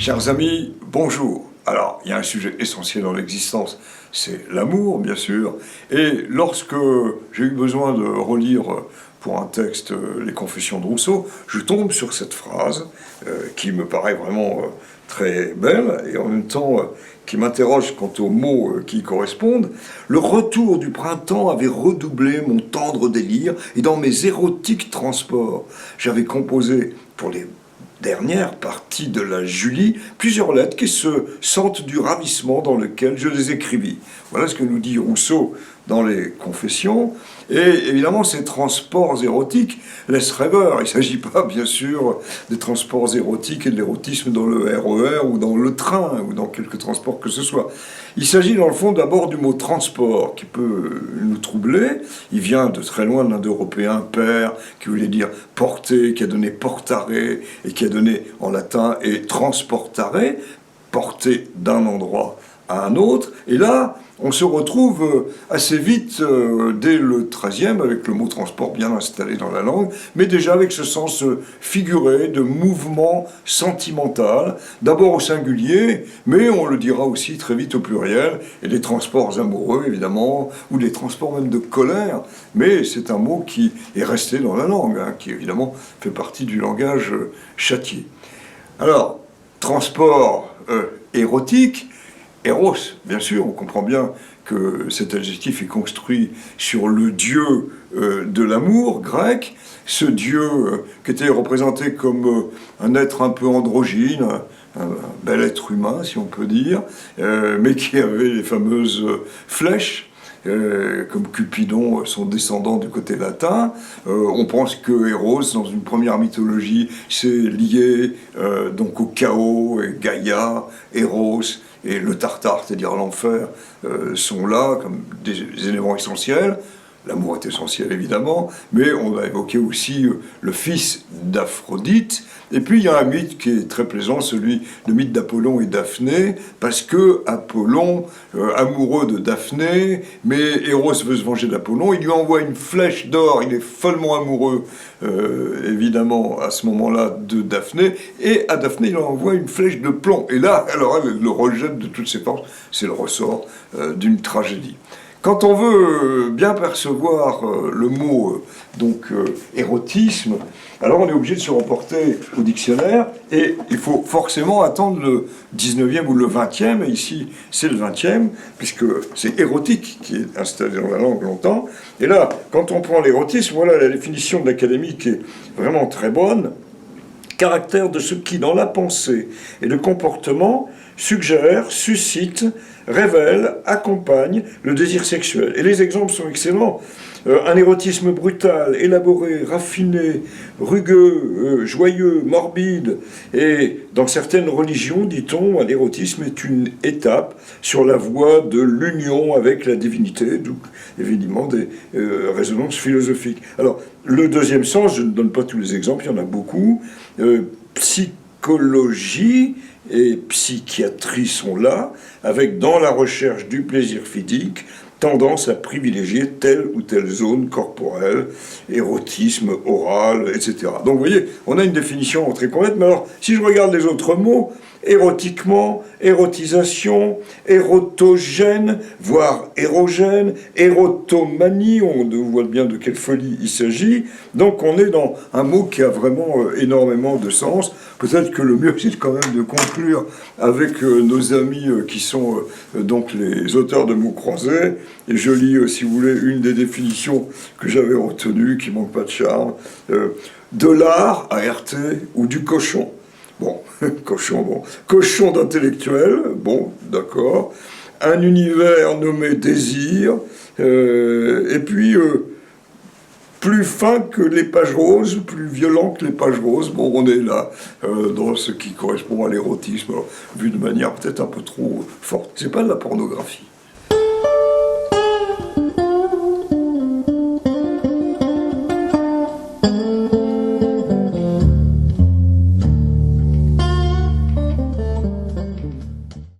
Chers amis, bonjour. Alors, il y a un sujet essentiel dans l'existence, c'est l'amour, bien sûr. Et lorsque j'ai eu besoin de relire pour un texte les Confessions de Rousseau, je tombe sur cette phrase qui me paraît vraiment très belle et en même temps qui m'interroge quant aux mots qui y correspondent. Le retour du printemps avait redoublé mon tendre délire et dans mes érotiques transports, j'avais composé pour les dernière partie de la Julie, plusieurs lettres qui se sentent du ravissement dans lequel je les écrivis. Voilà ce que nous dit Rousseau dans les Confessions. Et évidemment, ces transports érotiques laissent rêveur. Il ne s'agit pas, bien sûr, des transports érotiques et de l'érotisme dans le RER ou dans le train ou dans quelque transport que ce soit. Il s'agit, dans le fond, d'abord du mot transport qui peut nous troubler. Il vient de très loin de l'Indo-européen père, qui voulait dire porter, qui a donné portare et qui a donné en latin et transportare, porter d'un endroit à un autre. Et là, on se retrouve assez vite, dès le XIIIe, avec le mot transport bien installé dans la langue, mais déjà avec ce sens figuré de mouvement sentimental, d'abord au singulier, mais on le dira aussi très vite au pluriel, et les transports amoureux, évidemment, ou les transports même de colère, mais c'est un mot qui est resté dans la langue, hein, qui évidemment fait partie du langage châtié. Alors, transport érotique, Eros, bien sûr, on comprend bien que cet adjectif est construit sur le dieu de l'amour grec, ce dieu qui était représenté comme un être un peu androgyne, un bel être humain, si on peut dire, mais qui avait les fameuses flèches, comme Cupidon, son descendant du côté latin. On pense que Eros, dans une première mythologie, c'est lié donc au chaos, et Gaïa, Eros, et le Tartare, c'est-à-dire l'enfer, sont là comme des éléments essentiels. L'amour est essentiel, évidemment, mais on a évoqué aussi le fils d'Aphrodite. Et puis, il y a un mythe qui est très plaisant, le mythe d'Apollon et Daphné, parce que Apollon, amoureux de Daphné, mais Eros veut se venger d'Apollon, il lui envoie une flèche d'or, il est follement amoureux, évidemment, à ce moment-là, de Daphné, et à Daphné, il envoie une flèche de plomb. Et là, alors elle le rejette de toutes ses forces, c'est le ressort d'une tragédie. Quand on veut bien percevoir le mot érotisme, alors on est obligé de se reporter au dictionnaire et il faut forcément attendre le 19e ou le 20e, et ici c'est le 20e, puisque c'est érotique qui est installé dans la langue longtemps. Et là, quand on prend l'érotisme, voilà la définition de l'Académie qui est vraiment très bonne. Caractère de ce qui, dans la pensée et le comportement, suggère, suscite, révèle, accompagne le désir sexuel. Et les exemples sont excellents. Un érotisme brutal, élaboré, raffiné, rugueux, joyeux, morbide. Et dans certaines religions, dit-on, l'érotisme est une étape sur la voie de l'union avec la divinité, d'où évidemment des résonances philosophiques. Alors, le deuxième sens, je ne donne pas tous les exemples, il y en a beaucoup. Psychologie et psychiatrie sont là, avec dans la recherche du plaisir physique, tendance à privilégier telle ou telle zone corporelle, érotisme, oral, etc. Donc vous voyez, on a une définition très complète, mais alors si je regarde les autres mots, érotiquement, érotisation, érotogène, voire érogène, érotomanie, on voit bien de quelle folie il s'agit. Donc on est dans un mot qui a vraiment énormément de sens. Peut-être que le mieux c'est quand même de conclure avec nos amis qui sont donc les auteurs de mots croisés. Et je lis, si vous voulez, une des définitions que j'avais retenues, qui manque pas de charme. De l'art, ART, ou du cochon. Bon, cochon d'intellectuel, bon, d'accord. Un univers nommé désir, et puis plus fin que les pages roses, plus violent que les pages roses. Bon, on est là dans ce qui correspond à l'érotisme, vu de manière peut-être un peu trop forte. C'est pas de la pornographie.